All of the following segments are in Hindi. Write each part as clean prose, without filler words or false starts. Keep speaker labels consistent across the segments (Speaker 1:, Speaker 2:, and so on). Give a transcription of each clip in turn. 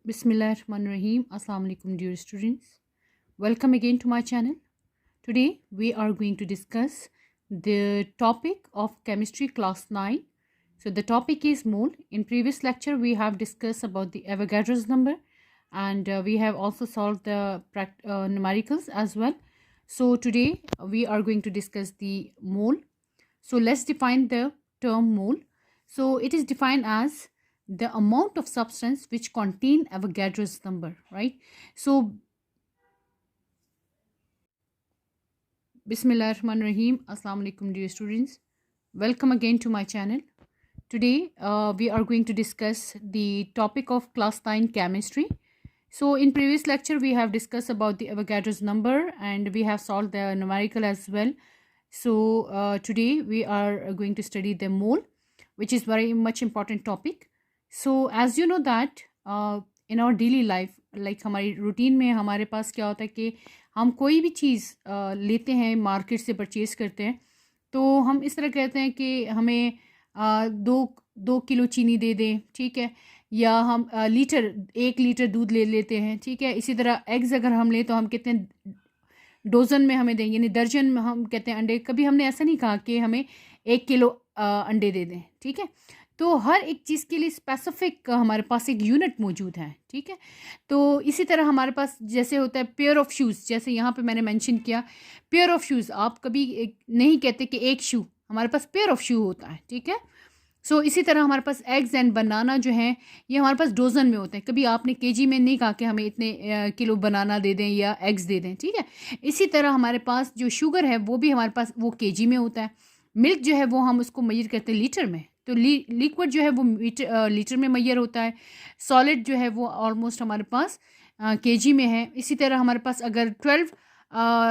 Speaker 1: Bismillahirrahmanirrahim. Assalamu alaikum, dear students. Welcome again to my channel. Today we are going to discuss the topic of chemistry class 9. So the topic is mole. In previous lecture we have discussed about the Avogadro's number, and we have also solved the numericals as well. So today we are going to discuss the mole. So let's define the term mole. So it is defined as the amount of substance which contain Avogadro's number, right? So Bismillahirrahmanirrahim. Assalamu alaikum, dear students. Welcome again to my channel. Today we are going to discuss the topic of class 9 chemistry. So in previous lecture we have discussed about the Avogadro's number and we have solved the numerical as well. So today we are going to study the mole, which is very much important topic. So as you know that in our daily life, like हमारी रूटीन में हमारे पास क्या होता है कि हम कोई भी चीज़ लेते हैं, मार्केट से परचेज़ करते हैं, तो हम इस तरह कहते हैं कि हमें 2 किलो चीनी दे दें, ठीक है, या हम 1 लीटर दूध ले लेते हैं, ठीक है। इसी तरह एग्स अगर हम लें तो हम कहते हैं डोज़न में हमें दें, यानी दर्जन में हम कहते हैं अंडे। कभी हमने ऐसा नहीं कहा कि हमें 1 किलो अंडे दे दें, ठीक है। तो हर एक चीज़ के लिए स्पेसिफिक हमारे पास एक यूनिट मौजूद है, ठीक है। तो इसी तरह हमारे पास जैसे होता है पेयर ऑफ शूज़, जैसे यहाँ पे मैंने मेंशन किया पेयर ऑफ शूज़, आप कभी नहीं कहते कि एक शू, हमारे पास पेयर ऑफ शू होता है, ठीक है। सो इसी तरह हमारे पास एग्स एंड बनाना जो है ये हमारे पास डोज़न में होते हैं। कभी आपने केजी में नहीं कहा कि हमें इतने किलो बनाना दे दें या एग्स दे दें, ठीक है। इसी तरह हमारे पास जो शुगर है वो भी हमारे पास वो केजी में होता है। मिल्क जो है वो हम उसको मेजर करते हैं लीटर में, तो लिक्विड जो है वो लीटर में मेजर होता है। सॉलिड जो है वो ऑलमोस्ट हमारे पास केजी में है। इसी तरह हमारे पास अगर 12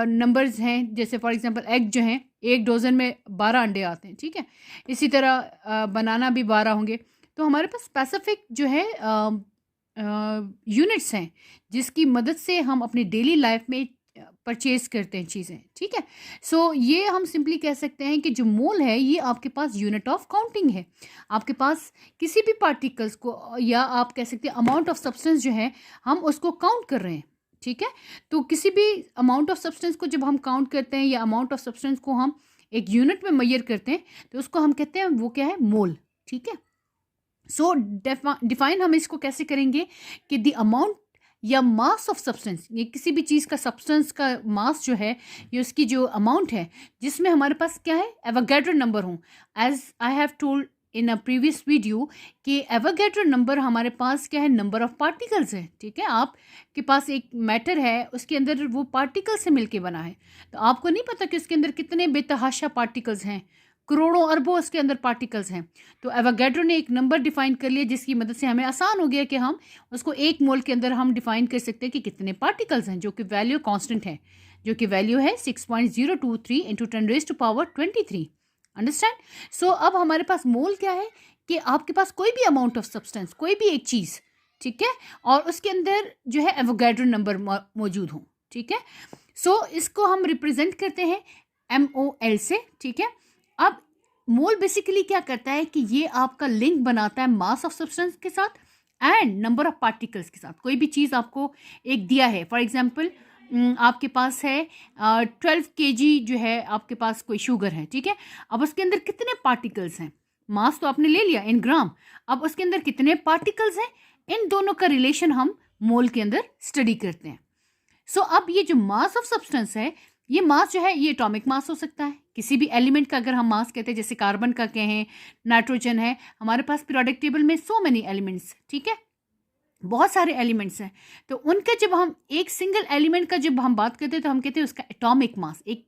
Speaker 1: नंबर्स हैं, जैसे फॉर एग्जांपल एग जो हैं, एक डोज़न में 12 अंडे आते हैं, ठीक है। इसी तरह बनाना भी 12 होंगे। तो हमारे पास स्पेसिफिक जो है यूनिट्स हैं जिसकी मदद से हम अपनी डेली लाइफ में परचेज करते हैं चीज़ें, ठीक है। सो ये हम सिंपली कह सकते हैं कि जो मोल है ये आपके पास यूनिट ऑफ काउंटिंग है। आपके पास किसी भी पार्टिकल्स को, या आप कह सकते हैं अमाउंट ऑफ सब्सटेंस जो है हम उसको काउंट कर रहे हैं, ठीक है। तो किसी भी अमाउंट ऑफ सब्सटेंस को जब हम काउंट करते हैं या अमाउंट ऑफ सब्सटेंस को हम एक यूनिट में मेजर करते हैं तो उसको हम कहते हैं वो क्या है, मोल, ठीक है। सो डिफाइन हम इसको कैसे करेंगे कि द अमाउंट या मास ऑफ सब्सटेंस, ये किसी भी चीज़ का सब्सटेंस का मास जो है ये उसकी जो अमाउंट है जिसमें हमारे पास क्या है, एवोगैड्रो नंबर हो। As I have told in a previous video कि एवोगैड्रो नंबर हमारे पास क्या है, नंबर ऑफ पार्टिकल्स है, ठीक है। आपके पास एक मैटर है, उसके अंदर वो पार्टिकल से मिलके बना है, तो आपको नहीं पता कि उसके अंदर कितने बेतहाशा पार्टिकल्स हैं, करोड़ों अरबों उसके अंदर पार्टिकल्स हैं। तो एवोगैड्रो ने एक नंबर डिफाइन कर लिया जिसकी मदद से हमें आसान हो गया कि हम उसको एक मोल के अंदर हम डिफाइन कर सकते हैं कि कितने पार्टिकल्स हैं, जो कि वैल्यू कांस्टेंट है, जो कि वैल्यू है 6.023 इंटू 10⁻23। अंडरस्टैंड। सो अब हमारे पास मोल क्या है कि आपके पास कोई भी अमाउंट ऑफ सब्सटेंस, कोई भी एक चीज़, ठीक है, और उसके अंदर जो है एवोगैड्रो नंबर मौजूद हो, ठीक है। सो इसको हम रिप्रेजेंट करते हैं MOL से, ठीक है। अब मोल बेसिकली क्या करता है कि ये आपका लिंक बनाता है मास ऑफ सब्सटेंस के साथ एंड नंबर ऑफ पार्टिकल्स के साथ। कोई भी चीज़ आपको एक दिया है, फॉर एग्जांपल आपके पास है 12 kg जो है आपके पास कोई शुगर है, ठीक है। अब उसके अंदर कितने पार्टिकल्स हैं, मास तो आपने ले लिया इन ग्राम, अब उसके अंदर कितने पार्टिकल्स हैं, इन दोनों का रिलेशन हम मोल के अंदर स्टडी करते हैं। सो अब ये जो मास ऑफ सब्सटेंस है, ये मास जो है ये एटॉमिक मास हो सकता है, किसी भी एलिमेंट का अगर हम मास कहते हैं, जैसे कार्बन का कहें, नाइट्रोजन है, हमारे पास पीरियोडिक टेबल में सो मेनी एलिमेंट्स, ठीक है, बहुत सारे एलिमेंट्स हैं। तो उनका जब हम एक सिंगल एलिमेंट का जब हम बात करते हैं तो हम कहते हैं उसका एटॉमिक मास, एक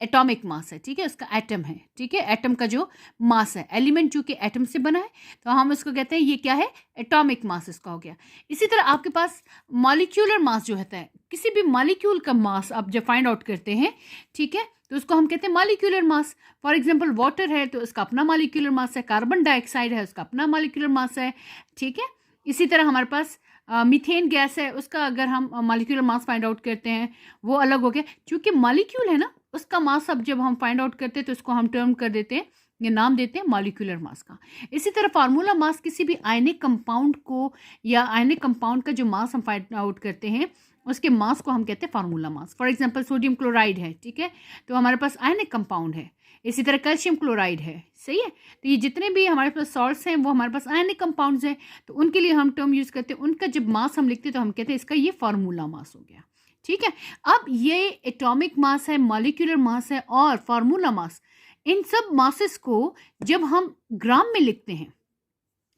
Speaker 1: एटॉमिक मास है, ठीक है, उसका एटम है, ठीक है, एटम का जो मास है, एलिमेंट जो कि एटम से बना है, तो हम उसको कहते हैं ये क्या है, एटॉमिक मास इसका हो गया। इसी तरह आपके पास मॉलिक्यूलर मास जो होता है, किसी भी मॉलिक्यूल का मास आप जब फाइंड आउट करते हैं, ठीक है, तो उसको हम कहते हैं molecular mass. For example water है तो उसका अपना मॉलिक्यूलर मास है, कार्बन डाइऑक्साइड है उसका अपना मॉलिक्यूलर मास है, ठीक है। इसी तरह हमारे पास मीथेन गैस है, उसका अगर हम मॉलिक्यूलर मास फाइंड आउट करते हैं वो अलग हो गया, क्योंकि मॉलिक्यूल है ना, उसका मास अब जब हम फाइंड आउट करते हैं तो उसको हम टर्म कर देते हैं ये नाम देते हैं मॉलिक्यूलर मास का। इसी तरह फार्मूला मास किसी भी आयनिक कंपाउंड को या आयनिक कंपाउंड का जो मास हम फाइंड आउट करते हैं उसके मास को हम कहते हैं formula mass. For example sodium chloride है, ठीक है, तो हमारे पास आयनिक कंपाउंड है। इसी तरह कैल्शियम क्लोराइड है, सही है। तो ये जितने भी हमारे पास सॉल्ट्स हैं वो हमारे पास आयनिक कंपाउंड्स हैं, तो उनके लिए हम टर्म यूज़ करते हैं। उनका जब मास हम लिखते हैं तो हम कहते हैं इसका ये फार्मूला मास हो गया, ठीक है। अब ये एटॉमिक मास है, मॉलिक्यूलर मास है और फार्मूला मास, इन सब मासेस को जब हम ग्राम में लिखते हैं,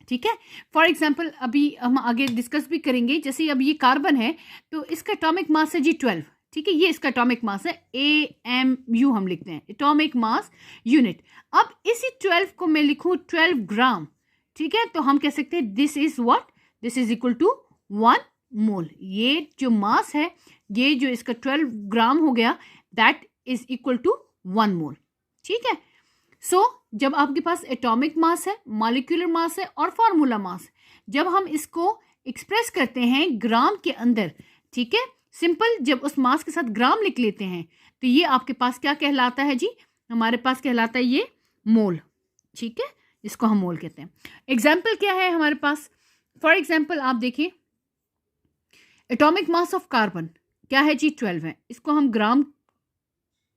Speaker 1: ठीक है। फॉर एग्जाम्पल अभी हम आगे डिस्कस भी करेंगे, जैसे अब ये कार्बन है तो इसका एटॉमिक मास है जी 12, ठीक है, ये इसका एटॉमिक मास है AMU हम लिखते हैं, एटॉमिक मास यूनिट। अब इसी 12 को मैं लिखूं 12 ग्राम, ठीक है, तो हम कह सकते हैं this is what, this is equal to 1 mole. ये जो मास है, ये जो इसका 12 ग्राम हो गया, दैट इज इक्वल टू 1 मोल, ठीक है। सो जब आपके पास एटॉमिक मास है, मॉलिक्यूलर मास है और फार्मूला मास, जब हम इसको एक्सप्रेस करते हैं ग्राम के अंदर, ठीक है, सिंपल जब उस मास के साथ ग्राम लिख लेते हैं तो ये आपके पास क्या कहलाता है जी, हमारे पास कहलाता है ये मोल, ठीक है, इसको हम मोल कहते हैं। एग्जाम्पल क्या है हमारे पास, फॉर एग्जाम्पल आप देखिए एटॉमिक मास ऑफ कार्बन क्या है जी 12 है, इसको हम ग्राम,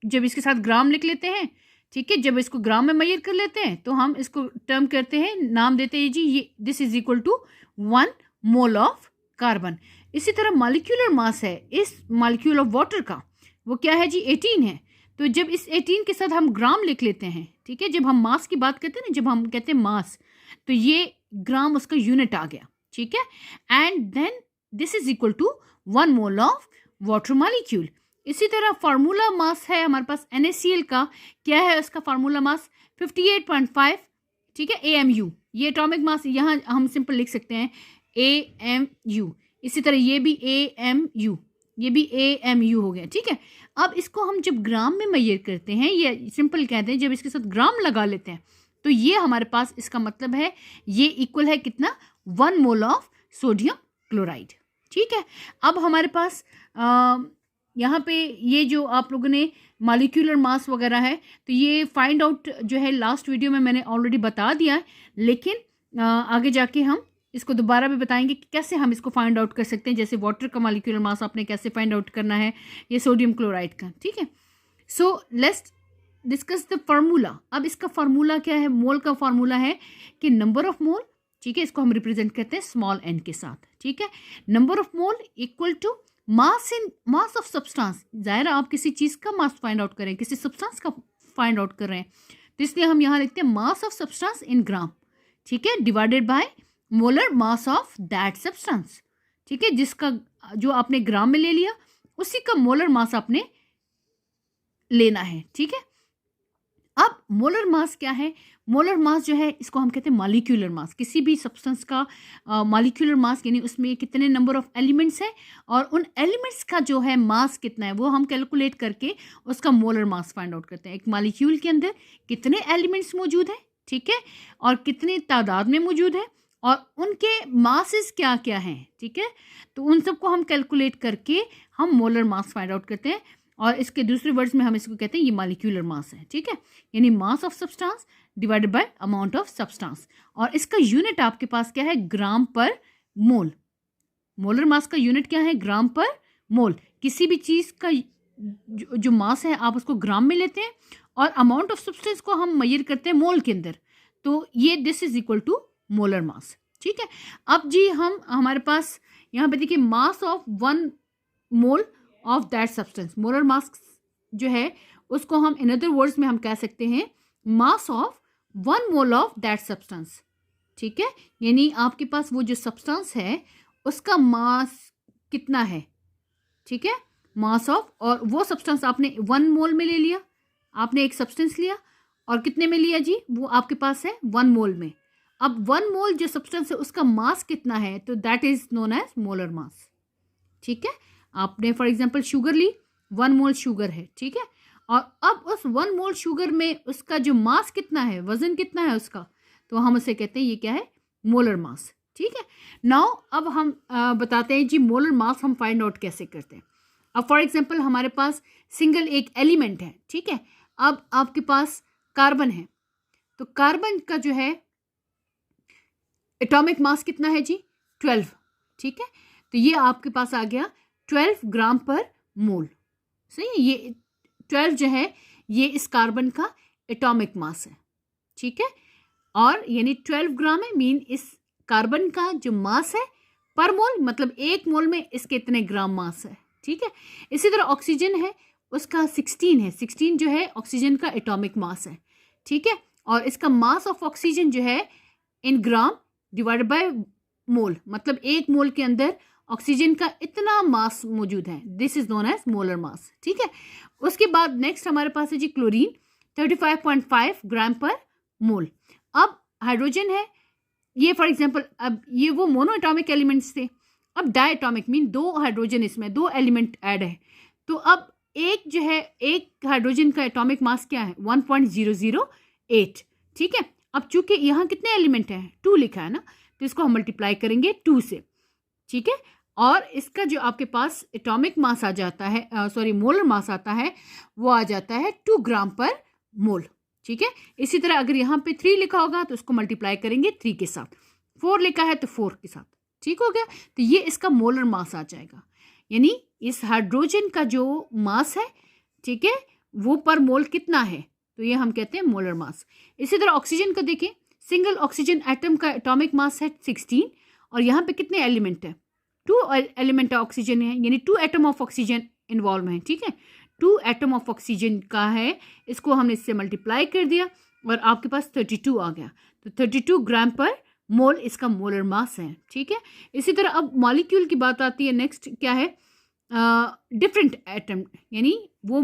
Speaker 1: जब इसके साथ ग्राम लिख लेते हैं, ठीक है, जब इसको ग्राम में मेजर कर लेते हैं तो हम इसको टर्म करते हैं, नाम देते हैं जी ये this is equal to 1 mole of carbon. इसी तरह मॉलिक्यूलर मास है इस मॉलिक्यूल ऑफ वाटर का, वो क्या है जी 18 है, तो जब इस 18 के साथ हम ग्राम लिख लेते हैं, ठीक है, जब हम मास की बात करते हैं ना, जब हम कहते हैं मास, तो ये ग्राम उसका यूनिट आ गया, ठीक है, and then this is equal to 1 mole of water molecule. इसी तरह फार्मूला मास है हमारे पास NaCl का, क्या है उसका फार्मूला मास 58.5, ठीक है, AMU, ये एटॉमिक मास यहाँ हम सिंपल लिख सकते हैं AMU। इसी तरह ये भी AMU, ये भी AMU हो गया, ठीक है। अब इसको हम जब ग्राम में मेजर करते हैं, ये सिंपल कहते हैं, जब इसके साथ ग्राम लगा लेते हैं तो ये हमारे पास, इसका मतलब है ये इक्वल है कितना, 1 मोल ऑफ सोडियम क्लोराइड, ठीक है। अब हमारे पास यहाँ पे ये जो आप लोगों ने मॉलिक्यूलर मास वगैरह है, तो ये फाइंड आउट जो है लास्ट वीडियो में मैंने ऑलरेडी बता दिया है, लेकिन आगे जाके हम इसको दोबारा भी बताएंगे कि कैसे हम इसको फाइंड आउट कर सकते हैं। जैसे वाटर का मॉलिक्यूलर मास आपने कैसे फाइंड आउट करना है, ये सोडियम क्लोराइड का, ठीक है। So let's discuss the formula. अब इसका फार्मूला क्या है, मोल का फार्मूला है कि नंबर ऑफ मोल, ठीक है, इसको हम रिप्रेजेंट करते हैं स्मॉल n के साथ, ठीक है, number of mole equal to mass in mass of substance. जाहिर है आप किसी चीज़ का मास फाइंड आउट करें, किसी सब्सटेंस का फाइंड आउट कर रहे हैं, तो इसलिए हम यहाँ लिखते हैं mass of substance in gram, ठीक है, divided by molar mass of that substance, ठीक है, जिसका जो आपने ग्राम में ले लिया उसी का मोलर मास आपने लेना है, ठीक है। अब मोलर मास क्या है, मोलर मास जो है इसको हम कहते हैं मॉलिक्यूलर मास। किसी भी सब्सटेंस का मॉलिक्यूलर मास यानी उसमें कितने नंबर ऑफ एलिमेंट्स हैं और उन एलिमेंट्स का जो है मास कितना है वो हम कैलकुलेट करके उसका मोलर मास फाइंड आउट करते हैं। एक मॉलिक्यूल के अंदर कितने एलिमेंट्स मौजूद हैं, ठीक है, और कितनी तादाद में मौजूद है और उनके मासेस क्या क्या हैं, ठीक है, तो उन सबको हम कैलकुलेट करके हम मोलर मास फाइंड आउट करते हैं। और इसके दूसरे वर्ड्स में हम इसको कहते हैं ये मॉलिक्यूलर मास है, ठीक है, यानी मास of substance divided by amount of substance. और इसका यूनिट आपके पास क्या है, ग्राम पर मोल। मोलर मास का यूनिट क्या है, ग्राम पर मोल। किसी भी चीज़ का जो मास है आप उसको ग्राम में लेते हैं और अमाउंट ऑफ सब्सटेंस को हम मेजर करते हैं मोल के अंदर, तो ये this is equal to molar mass, ठीक है। अब जी हम हमारे पास यहाँ पे देखिए mass of 1 mole of that substance, molar mass जो है उसको हम इन अदर वर्ड्स में हम कह सकते हैं mass of 1 mole of that substance, ठीक है, यानी आपके पास वो जो सब्सटेंस है उसका मास कितना है, ठीक है, मास ऑफ, और वो सब्सटेंस आपने 1 मोल में ले लिया, आपने एक सब्सटेंस लिया और कितने में लिया जी, वो आपके पास है 1 मोल में। अब 1 मोल जो सब्सटेंस है उसका मास कितना है, तो that is known as molar mass, ठीक है। आपने फॉर एग्जांपल शुगर ली, 1 मोल शुगर है, ठीक है, और अब उस 1 मोल शुगर में उसका जो मास कितना है, वजन कितना है उसका, तो हम उसे कहते हैं ये क्या है, मोलर मास, ठीक है। नाउ अब हम बताते हैं जी मोलर मास हम फाइंड आउट कैसे करते हैं। अब फॉर एग्जांपल हमारे पास सिंगल एक एलिमेंट है, ठीक है, अब आपके पास कार्बन है, तो कार्बन का जो है एटॉमिक मास कितना है जी? 12। ठीक है, तो ये आपके पास आ गया 12 ग्राम पर मोल। सही है, ये 12 जो है ये इस कार्बन का एटॉमिक मास है। ठीक है, और यानी 12 ग्राम है, मीन इस कार्बन का जो मास है पर मोल, मतलब एक मोल में इसके इतने ग्राम मास है। ठीक है, इसी तरह ऑक्सीजन है, उसका 16 है। 16 जो है ऑक्सीजन का एटॉमिक मास है। ठीक है, और इसका मास ऑफ ऑक्सीजन जो है इन ग्राम डिवाइडेड बाय मोल, मतलब एक मोल के अंदर ऑक्सीजन का इतना मास मौजूद है। This is known as molar mass. ठीक है, उसके बाद नेक्स्ट हमारे पास है जी क्लोरीन, 35.5 ग्राम पर मोल। अब हाइड्रोजन है, ये फॉर एग्जांपल, अब ये वो मोनो एटॉमिक एलिमेंट्स थे, अब डायटॉमिक मीन दो हाइड्रोजन, इसमें दो एलिमेंट ऐड है। तो अब एक जो है, एक हाइड्रोजन का एटॉमिक मास क्या है? 1.008। ठीक है, अब चूंकि यहाँ कितने एलिमेंट हैं? 2 लिखा है ना, तो इसको हम मल्टीप्लाई करेंगे 2 से। ठीक है, और इसका जो आपके पास एटॉमिक मास आ जाता है, सॉरी मोलर मास आता है, वो आ जाता है 2 ग्राम पर मोल। ठीक है, इसी तरह अगर यहाँ पे 3 लिखा होगा तो उसको मल्टीप्लाई करेंगे 3 के साथ, 4 लिखा है तो 4 के साथ। ठीक हो गया, तो ये इसका मोलर मास आ जाएगा, यानी इस हाइड्रोजन का जो मास है, ठीक है, वो पर मोल कितना है, तो ये हम कहते हैं मोलर मास। इसी तरह ऑक्सीजन का देखें, सिंगल ऑक्सीजन एटम का एटॉमिक मास है 16, और यहाँ पे कितने एलिमेंट है? 2 एलिमेंट ऑक्सीजन है, यानी 2 एटम ऑफ ऑक्सीजन इन्वॉल्व है। ठीक है, 2 एटम ऑफ ऑक्सीजन का है, इसको हमने इससे मल्टीप्लाई कर दिया और आपके पास 32 आ गया। तो 32 ग्राम पर मोल इसका मोलर मास है। ठीक है, इसी तरह अब मॉलिक्यूल की बात आती है। नेक्स्ट क्या है? डिफरेंट एटम, यानी वो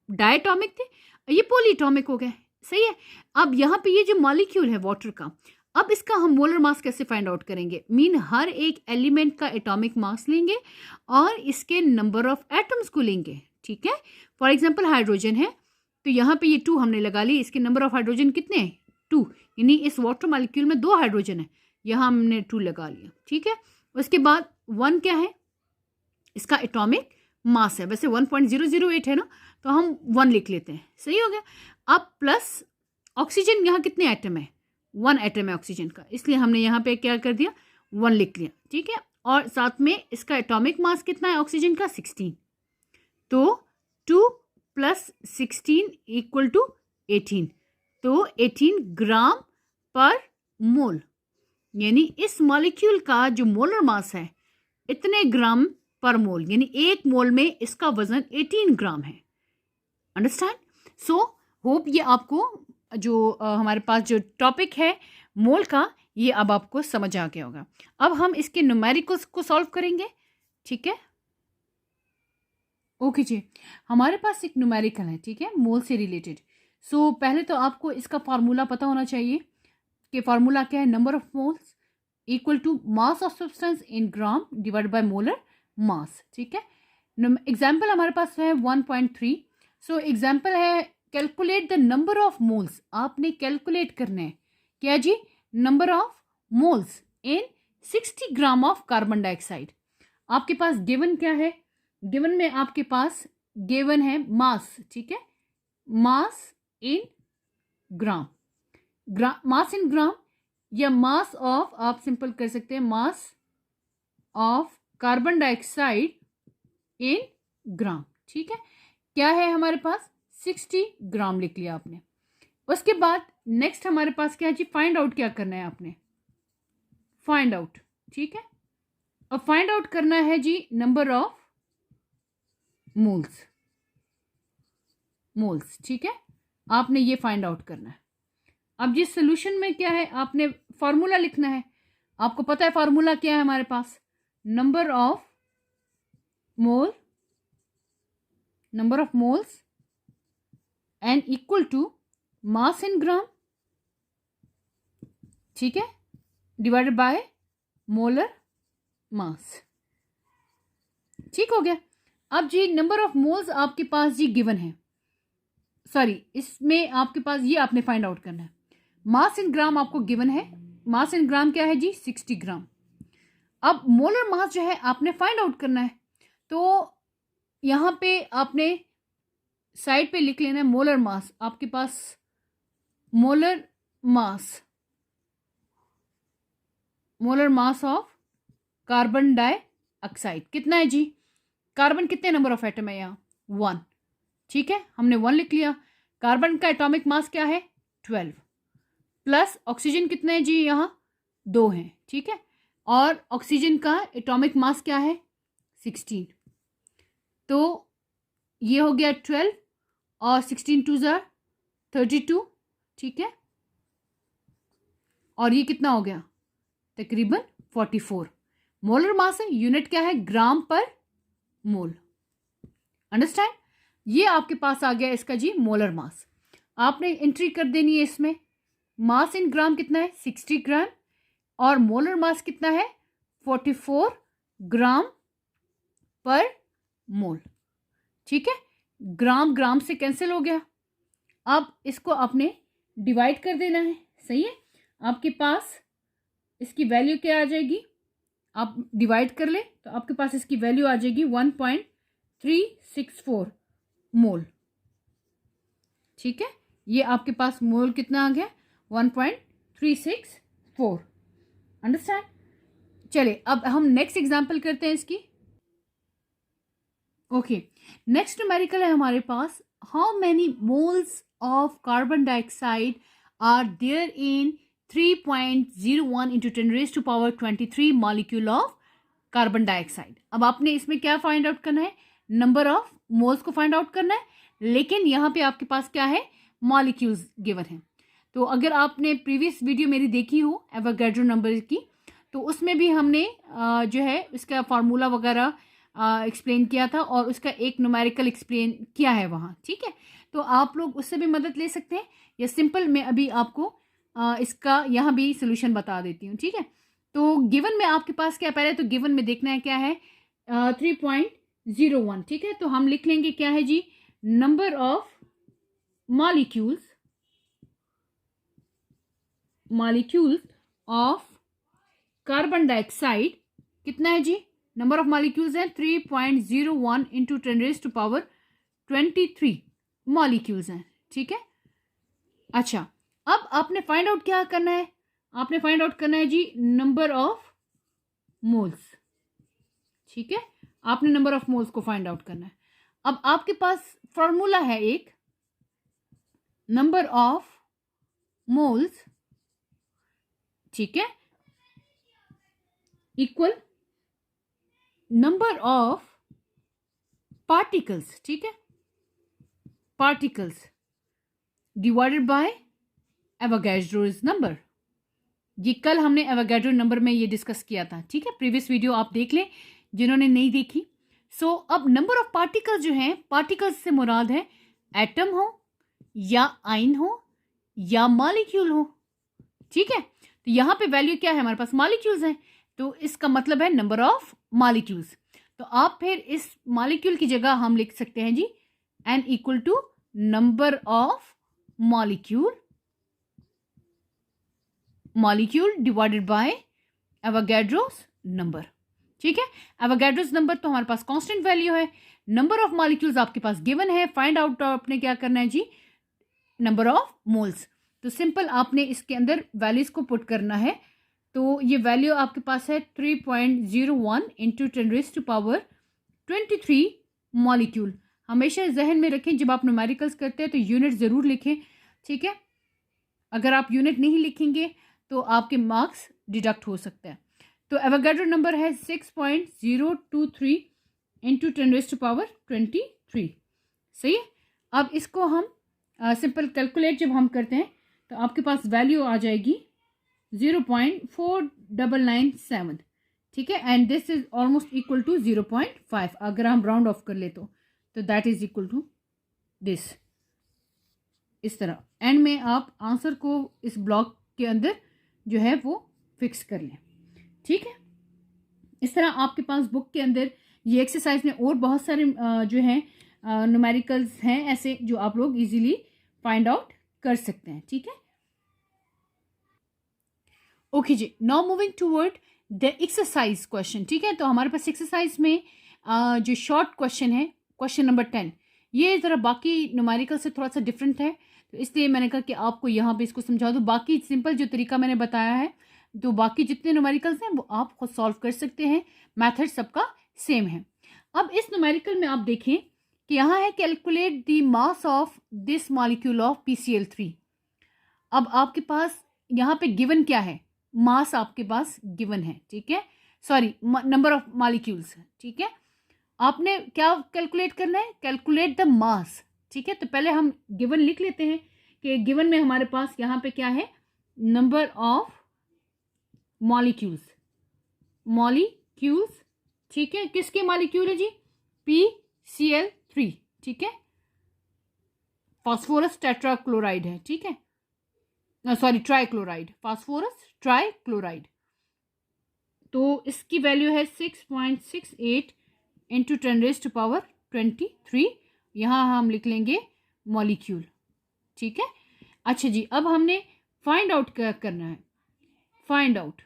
Speaker 1: डायटॉमिक थे, ये पॉलीटॉमिक हो गए। सही है, अब यहाँ पे ये जो मॉलिक्यूल है वाटर का, अब इसका हम मोलर मास कैसे फाइंड आउट करेंगे? मीन हर एक एलिमेंट का एटॉमिक मास लेंगे और इसके नंबर ऑफ एटम्स को लेंगे। ठीक है, फॉर एग्जांपल हाइड्रोजन है, तो यहाँ पे ये 2 हमने लगा ली, इसके नंबर ऑफ हाइड्रोजन कितने हैं? 2, यानी इस वाटर मॉलिक्यूल में 2 हाइड्रोजन है, यहाँ हमने 2 लगा लिया। ठीक है, उसके बाद 1 क्या है? इसका एटॉमिक मास है, वैसे 1.008 है ना, तो हम 1 लिख लेते हैं। सही हो गया, अब प्लस ऑक्सीजन, यहाँ कितने एटम है? 1 एटम है ऑक्सीजन का, इसलिए हमने यहाँ पे क्या कर दिया? 1 लिख लिया। ठीक है, और साथ में इसका एटॉमिक मास कितना है ऑक्सीजन का? 16, तो 2 + 16 = 18, तो 18 ग्राम पर मोल, यानी इस मॉलिक्यूल का जो मोलर मास है इतने ग्राम पर मोल, यानी एक मोल में इसका वजन 18 ग्राम है। अंडरस्टैंड? सो होप ये आपको जो हमारे पास जो टॉपिक है मोल का, ये अब आपको समझ आ गया होगा। अब हम इसके न्यूमेरिकल्स को सॉल्व करेंगे। ठीक है, ओके जी, हमारे पास एक न्यूमेरिकल है, ठीक है, मोल से रिलेटेड। सो पहले तो आपको इसका फार्मूला पता होना चाहिए कि फार्मूला क्या है? Number of moles equal to mass of substance in gram divide by molar mass. ठीक है, एग्जाम्पल हमारे पास है 1.3। सो एग्जाम्पल है calculate the number of moles, आपने कैलकुलेट करना है क्या जी? Number of moles in 60 gram of carbon dioxide. आपके पास गिवन क्या है? गिवन में आपके पास गिवन है मास। ठीक है, mass in gram, mass in ग्राम या मास ऑफ, आप सिंपल कर सकते हैं, mass of carbon dioxide in gram. ठीक है, क्या है हमारे पास? 60 ग्राम लिख लिया आपने। उसके बाद नेक्स्ट हमारे पास क्या है जी? फाइंड आउट क्या करना है आपने? Find out. ठीक है, अब फाइंड आउट करना है जी नंबर ऑफ मोल्स, मोल्स। ठीक है, आपने ये फाइंड आउट करना है। अब जिस सोल्यूशन में क्या है, आपने फार्मूला लिखना है। आपको पता है फार्मूला क्या है हमारे पास? Number of mole, number of moles n equal to mass in gram, ठीक है, डिवाइडेड बाय मोलर मास। ठीक हो गया। अब जी नंबर ऑफ मोल्स आपके पास जी गिवन है, सॉरी इसमें आपके पास ये आपने फाइंड आउट करना है। मास इन ग्राम आपको गिवन है, मास इन ग्राम क्या है जी? 60 ग्राम। अब मोलर मास जो है आपने फाइंड आउट करना है, तो यहाँ पे आपने साइड पे लिख लेना है मोलर मास। आपके पास molar mass, molar mass of carbon dioxide कितना है जी? कार्बन कितने नंबर ऑफ एटम है यहाँ? 1, ठीक है, हमने 1 लिख लिया। कार्बन का एटॉमिक मास क्या है? 12, प्लस ऑक्सीजन कितना है जी? यहाँ 2 हैं, ठीक है, और ऑक्सीजन का एटॉमिक मास क्या है? 16। तो ये हो गया 12 और 16 2 ज़ा 32, ठीक है, और ये कितना हो गया? तकरीबन 44। मोलर मास है, यूनिट क्या है? ग्राम पर मोल। अंडरस्टैंड? ये आपके पास आ गया इसका जी मोलर मास। आपने एंट्री कर देनी है इसमें। मास इन ग्राम कितना है? 60 ग्राम, और मोलर मास कितना है? 44 ग्राम पर मोल, ठीक है। ग्राम ग्राम से कैंसिल हो गया। अब इसको आपने डिवाइड कर देना है, सही है। आपके पास इसकी वैल्यू क्या आ जाएगी? आप डिवाइड कर ले तो आपके पास इसकी वैल्यू आ जाएगी 1.364 मोल, ठीक है। ये आपके पास मोल कितना आ गया? 1.364। अंडरस्टैंड? चलिए अब हम नेक्स्ट एग्जांपल करते हैं इसकी। ओके, नेक्स्ट न्यूमेरिकल है हमारे पास, how many moles of carbon dioxide are there in 3.01 into 10⁻23 molecule of carbon dioxide. अब आपने इसमें क्या फाइंड आउट करना है? नंबर ऑफ मोल्स को फाइंड आउट करना है, लेकिन यहाँ पे आपके पास क्या है? मॉलिक्यूल्स गिवन है। तो अगर आपने प्रीवियस वीडियो मेरी देखी हो एवोगैड्रो नंबर की, तो उसमें भी हमने जो है इसका फार्मूला वगैरह एक्सप्लेन किया था, और उसका एक न्यूमेरिकल एक्सप्लेन किया है वहाँ, ठीक है। तो आप लोग उससे भी मदद ले सकते हैं, या सिंपल मैं अभी आपको इसका यहाँ भी सोल्यूशन बता देती हूँ, ठीक है। तो गिवन में आपके पास क्या, पहले तो गिवन में देखना है क्या है? 3.01, ठीक है। तो हम लिख लेंगे क्या है जी? Number of molecules of carbon dioxide कितना है जी? नंबर ऑफ मॉलिक्यूल्स है 3.01 इंटू 10⁻23 मॉलिक्यूल्स हैं, ठीक है। अच्छा, अब आपने फाइंड आउट क्या करना है? आपने फाइंड आउट करना है जी नंबर ऑफ मोल्स, ठीक है। आपने नंबर ऑफ मोल्स को फाइंड आउट करना है। अब आपके पास फॉर्मूला है एक, नंबर ऑफ मोल्स, ठीक है, इक्वल नंबर ऑफ पार्टिकल्स, ठीक है, particles divided by Avogadro's number. ये कल हमने एवोगैड्रो नंबर में ये डिस्कस किया था, ठीक है। प्रीवियस वीडियो आप देख लें जिन्होंने नहीं देखी। सो अब नंबर ऑफ पार्टिकल्स जो हैं, पार्टिकल्स से मुराद है एटम हो या आयन हो या मॉलिक्यूल हो, ठीक है। तो यहाँ पे वैल्यू क्या है? हमारे पास मॉलिक्यूल्स हैं, तो इसका मतलब है नंबर ऑफ मॉलिक्यूल्स। तो आप फिर इस मॉलिक्यूल की जगह हम लिख सकते हैं जी n equal to number of molecule divided by Avogadro's number, ठीक है। एवोगैड्रोस नंबर तो हमारे पास कांस्टेंट वैल्यू है, नंबर ऑफ मॉलिक्यूल्स आपके पास गिवन है, फाइंड आउट आपने क्या करना है जी? Number of moles. तो सिंपल आपने इसके अंदर वैल्यूज को पुट करना है। तो ये वैल्यू आपके पास है 3.01 इंटू 10⁻23 मॉलिक्यूल। हमेशा जहन में रखें जब आप न्यूमेरिकल्स करते हैं तो यूनिट ज़रूर लिखें, ठीक है। अगर आप यूनिट नहीं लिखेंगे तो आपके मार्क्स डिडक्ट हो सकते हैं। तो एवोगैड्रो नंबर है 6.023 इंटू 10⁻23, सही है। अब इसको हम सिंपल कैलकुलेट जब हम करते हैं तो आपके पास वैल्यू आ जाएगी 0.4997, ठीक है, and this is almost equal to 0.5। अगर हम राउंड ऑफ कर ले तो that is equal to this, इस तरह। एंड में आप आंसर को इस ब्लॉक के अंदर जो है वो फिक्स कर लें, ठीक है। इस तरह आपके पास बुक के अंदर ये एक्सरसाइज में और बहुत सारे जो हैं न्यूमेरिकल्स हैं ऐसे जो आप लोग इजीली फाइंड आउट कर सकते हैं, ठीक है। ओके जी, now moving toward the exercise question, ठीक है। तो हमारे पास एक्सरसाइज में जो शॉर्ट क्वेश्चन है, क्वेश्चन नंबर 10, ये ज़रा बाकी न्यूमेरिकल से थोड़ा सा डिफरेंट है। तो इसलिए मैंने कहा कि आपको यहाँ पे इसको समझा दूँ। बाकी सिंपल जो तरीका मैंने बताया है, तो बाकी जितने न्यूमेरिकल्स हैं वो आप खुद सॉल्व कर सकते हैं, मेथड सबका सेम है। अब इस न्यूमेरिकल में आप देखें कि यहाँ है calculate the mass of this molecule of PCl3। अब आपके पास यहाँ पे गिवन क्या है, मास आपके पास गिवन है, ठीक है, सॉरी नंबर ऑफ मॉलिक्यूल्स, ठीक है। आपने क्या कैलकुलेट करना है, कैलकुलेट द मास, ठीक है। तो पहले हम गिवन लिख लेते हैं कि गिवन में हमारे पास यहाँ पे क्या है, नंबर ऑफ मॉलिक्यूल्स, मॉलिक्यूल्स, ठीक है। किसके मॉलिक्यूल है जी, PCl3, ठीक है, फास्फोरस टेट्राक्लोराइड है, ठीक है, सॉरी ट्राइक्लोराइड, फास्फोरस ट्राइक्लोराइड। तो इसकी वैल्यू है 6.68 इंटू 10⁻23। यहाँ हम लिख लेंगे मॉलिक्यूल, ठीक है। अच्छा जी, अब हमने फाइंड आउट क्या करना है, find out,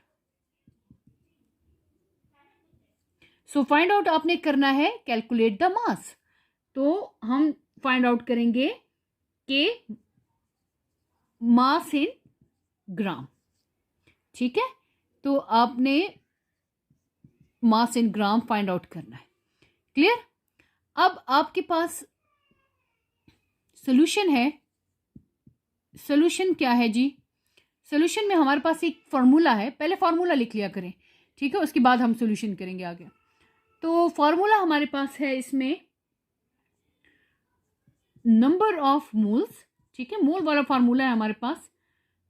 Speaker 1: so find out आपने करना है कैलकुलेट द मास। तो हम फाइंड आउट करेंगे के मास इन ग्राम, ठीक है। तो आपने मास इन ग्राम फाइंड आउट करना है, क्लियर। अब आपके पास सोल्यूशन है, सोल्यूशन क्या है जी, सोल्यूशन में हमारे पास एक फॉर्मूला है, पहले फॉर्मूला लिख लिया करें, ठीक है, उसके बाद हम सोल्यूशन करेंगे आगे। तो फॉर्मूला हमारे पास है इसमें नंबर ऑफ मोल्स, ठीक है, मोल वाला फार्मूला है हमारे पास,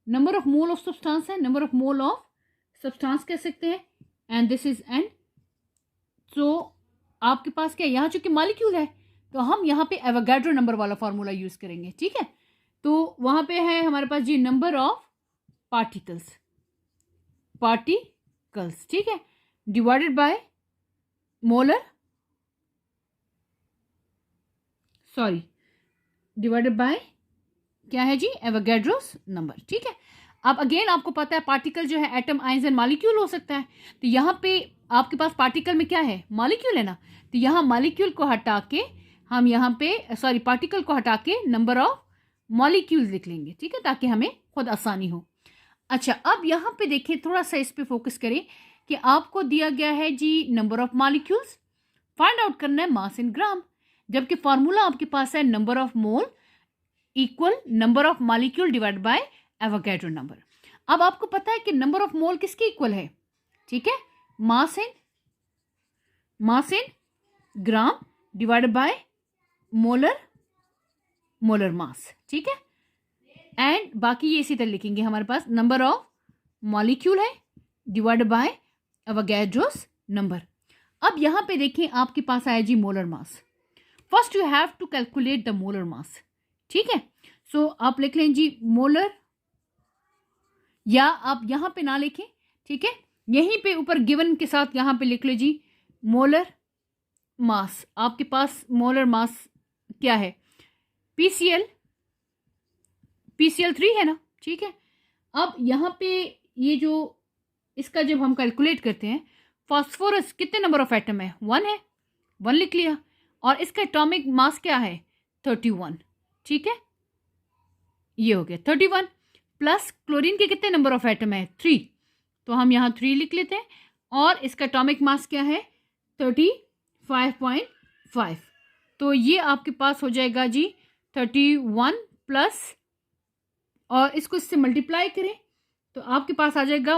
Speaker 1: number of mole of substance है, number of mole of substance कह सकते हैं, एंड दिस इज एन। तो आपके पास क्या, यहाँ चूंकि मॉलिक्यूल है तो हम यहाँ पे एवोगाड्रो नंबर वाला फार्मूला यूज करेंगे, ठीक है। तो वहां पे है हमारे पास जी नंबर ऑफ पार्टिकल्स, पार्टिकल्स, ठीक है, divided by molar, sorry divided by क्या है जी, एवोगाड्रोस नंबर, ठीक है। अब अगेन आपको पता है पार्टिकल जो है एटम, आयंस एंड मॉलिक्यूल हो सकता है, तो यहाँ पे आपके पास पार्टिकल में क्या है, मॉलिक्यूल है ना, तो यहाँ मॉलिक्यूल को हटा के हम यहाँ पे सॉरी पार्टिकल को हटा के नंबर ऑफ मॉलिक्यूल्स लिख लेंगे, ठीक है, ताकि हमें खुद आसानी हो। अच्छा, अब यहाँ पे देखिए, थोड़ा सा इस पे फोकस करें कि आपको दिया गया है जी number of molecules, find out करना है मास इन ग्राम, जबकि फॉर्मूला आपके पास है number of mole equal number of molecule divide by Avogadro number. अब आपको पता है कि नंबर ऑफ मोल किसके इक्वल है, ठीक है, mass in gram divided by molar mass, ठीक है। एंड बाकी ये इसी तरह लिखेंगे, हमारे पास नंबर ऑफ मॉलिक्यूल है डिवाइडेड बाय एवोगाड्रोस नंबर। अब यहां पे देखें आपके पास आया जी molar mass. First you have to calculate the molar mass, ठीक है। सो आप लिख लें जी मोलर, या आप यहां पे ना लिखें, ठीक है, यहीं पे ऊपर गिवन के साथ यहां पे लिख लो जी मोलर मास। आपके पास मोलर मास क्या है, PCl3 है ना, ठीक है। अब यहाँ पे ये जो इसका जब हम कैलकुलेट करते हैं, फास्फोरस कितने नंबर ऑफ एटम है, 1 है, 1 लिख लिया, और इसका एटॉमिक मास क्या है 31, ठीक है, ये हो गया 31, प्लस क्लोरीन के कितने नंबर ऑफ एटम है 3, तो हम यहाँ 3 लिख लेते हैं, और इसका एटॉमिक मास क्या है 35.5, तो ये आपके पास हो जाएगा जी 31 प्लस, और इसको इससे मल्टीप्लाई करें तो आपके पास आ जाएगा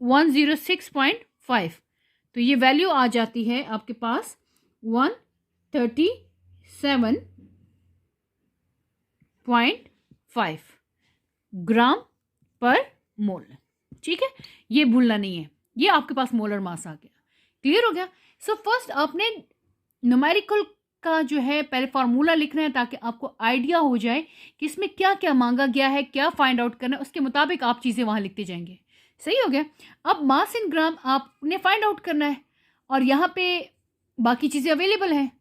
Speaker 1: 106.5, तो ये वैल्यू आ जाती है आपके पास 137.5 ग्राम पर मोल, ठीक है। ये भूलना नहीं है, ये आपके पास मोलर मास आ गया, क्लियर हो गया। सो फर्स्ट आपने न्यूमेरिकल का जो है पहले फार्मूला लिखना है, ताकि आपको आइडिया हो जाए कि इसमें क्या क्या मांगा गया है, क्या फाइंड आउट करना है, उसके मुताबिक आप चीज़ें वहाँ लिखते जाएंगे, सही हो गया। अब मास इन ग्राम आपने फाइंड आउट करना है, और यहाँ पे बाकी चीज़ें अवेलेबल हैं,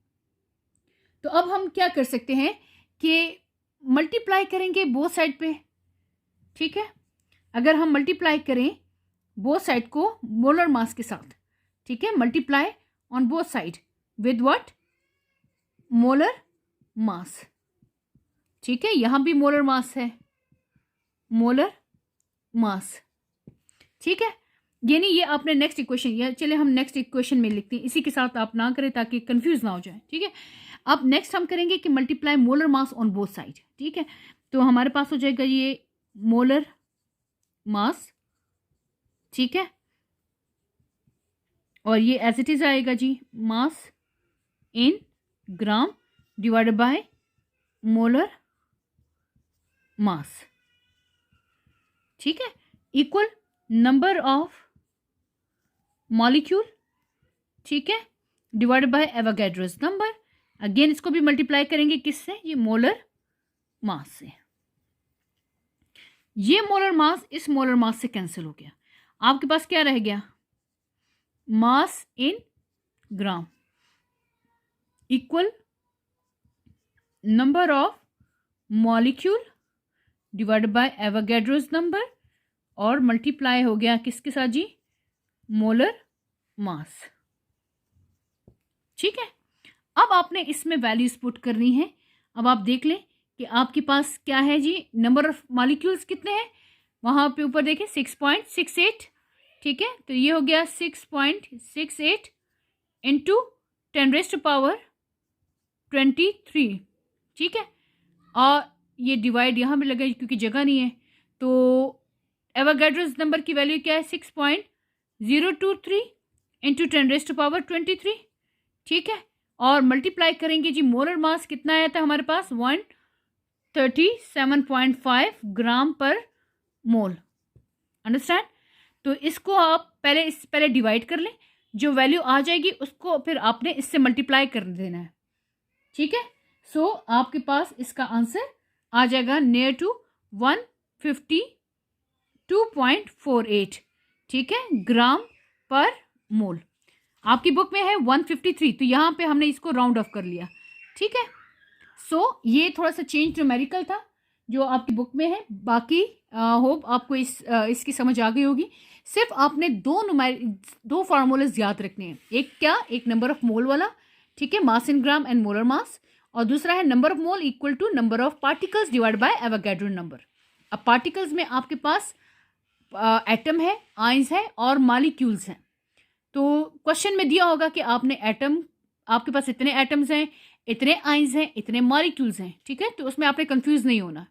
Speaker 1: तो अब हम क्या कर सकते हैं कि मल्टीप्लाई करेंगे बोथ साइड पे, ठीक है। अगर हम मल्टीप्लाई करें बोथ साइड को मोलर मास के साथ, ठीक है, multiply on both side with what, molar mass, ठीक है, यहाँ भी मोलर मास है, मोलर मास, ठीक है। यानी ये आपने नेक्स्ट इक्वेशन, या चले हम नेक्स्ट इक्वेशन में लिखते हैं, इसी के साथ आप ना करें ताकि कंफ्यूज ना हो जाए, ठीक है। अब नेक्स्ट हम करेंगे कि multiply molar mass on both side, ठीक है। तो हमारे पास हो जाएगा ये मोलर मास, ठीक है, और ये एज इट इज आएगा जी mass in gram divided by molar mass, ठीक है, इक्वल नंबर ऑफ मॉलिक्यूल, ठीक है, divided by Avogadro's number. Again इसको भी मल्टीप्लाई करेंगे किससे, ये मोलर मास से। ये मोलर मास इस मोलर मास से कैंसिल हो गया, आपके पास क्या रह गया, mass in gram equal number of molecule divided by Avogadro's number, और मल्टीप्लाई हो गया किसके साथ जी, मोलर मास, ठीक है। अब आपने इसमें वैल्यूज पुट करनी है। अब आप देख लें कि आपके पास क्या है जी, नंबर ऑफ मॉलिक्यूल्स कितने हैं, वहां पे ऊपर देखें 6.68, ठीक है। तो ये हो गया 6.68 इंटू 10⁻23, ठीक है। और ये डिवाइड यहाँ भी लगा क्योंकि जगह नहीं है, तो एवोगैड्रोस नंबर की वैल्यू क्या है, 6.023 इंटू 10⁻23, ठीक है। और मल्टीप्लाई करेंगे जी, मोलर मास कितना आया था हमारे पास, 137.5 ग्राम पर मोल, अंडरस्टैंड। तो इसको आप पहले डिवाइड कर लें, जो वैल्यू आ जाएगी उसको फिर आपने इससे मल्टीप्लाई कर देना है, ठीक है। सो आपके पास इसका आंसर आ जाएगा नियर टू 152.48, ठीक है, ग्राम पर मोल। आपकी बुक में है 153, तो यहाँ पे हमने इसको राउंड ऑफ कर लिया, ठीक है। सो ये थोड़ा सा चेंज न्यूमेरिकल था जो आपकी बुक में है। बाकी होप आपको इसकी समझ आ गई होगी। सिर्फ आपने दो फार्मूलाज याद रखने हैं, एक क्या, एक नंबर ऑफ मोल वाला, ठीक है, mass in gram and molar mass, और दूसरा है number of mole equal to number of particles divide by Avogadro number. अब पार्टिकल्स में आपके पास एटम है, आयंस है और मॉलिक्यूल्स हैं। तो क्वेश्चन में दिया होगा कि आपने एटम, आपके पास इतने एटम्स हैं, इतने आयंस हैं, इतने मॉलिक्यूल्स हैं, ठीक है। तो उसमें आपने कंफ्यूज नहीं होना।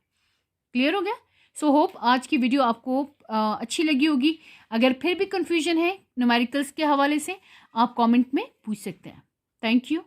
Speaker 1: क्लियर हो गया। सो होप आज की वीडियो आपको अच्छी लगी होगी। अगर फिर भी कंफ्यूजन है न्यूमेरिकल्स के हवाले से, आप कमेंट में पूछ सकते हैं। Thank you.